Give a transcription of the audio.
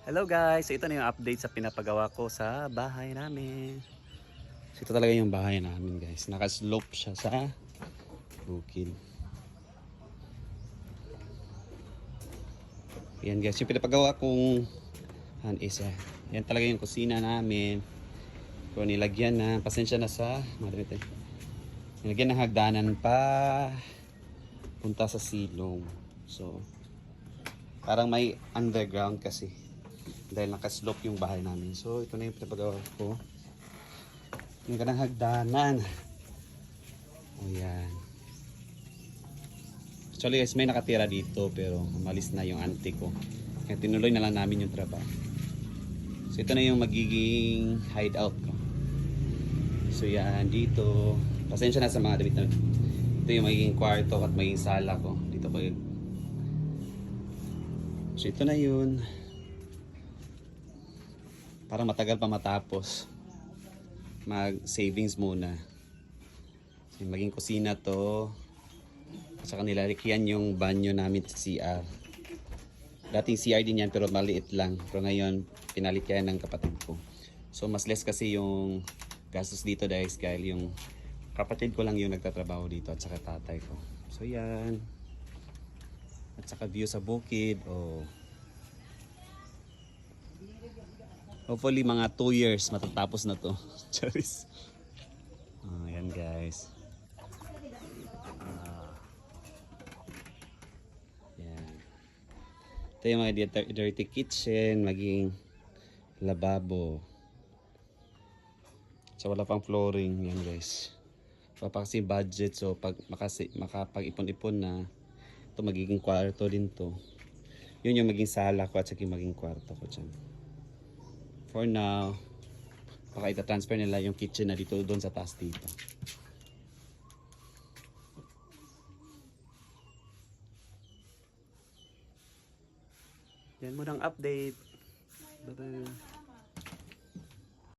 Hello guys, so ito na yung update sa pinapagawa ko sa bahay namin. So ito talaga yung bahay namin guys. Nakaslope siya sa bukid. Yan guys, yung pinapagawa kong isa. Yan talaga yung kusina namin. Kung nilagyan na, pasensya na sa nilagyan ng hagdanan pa punta sa silong. So parang may underground kasi dahil nakaslope yung bahay namin. So ito na yung pinapagawa ko. Yung kanang hagdanan. O yan. Actually guys, may nakatira dito pero umalis na yung auntie ko. Kaya tinuloy na lang namin yung trabaho. So ito na yung magiging hideout ko. So yan, dito. Pasensya na sa mga damit na. Ito yung magiging kwarto at magiging sala ko. Dito ko yun. So ito na yun. Parang matagal pa matapos. Mag savings muna. So, maging kusina to. At saka nilalagyan yung banyo namin sa CR. Dating CR din yan pero maliit lang. Pero ngayon pinalit yan ng kapatid ko. So mas less kasi yung gastos dito dahil yung kapatid ko lang yung nagtatrabaho dito at saka tatay ko. So yan. At saka view sa bukid. Oh. Hopefully mga 2 years matatapos na to. Charis. Yan guys. Yan. Ito yung mga dirty kitchen, maging lababo. So wala pang flooring yan guys. Wala pa kasi budget, so pag makapag-ipon-ipon na, ito magiging kwarto din to. Yun yung maging sala ko at saka yung maging kwarto ko dyan. For now, baka ita-transfer nila yung kitchen na dito doon sa taas dito. Yan mo ng update. Bye-bye.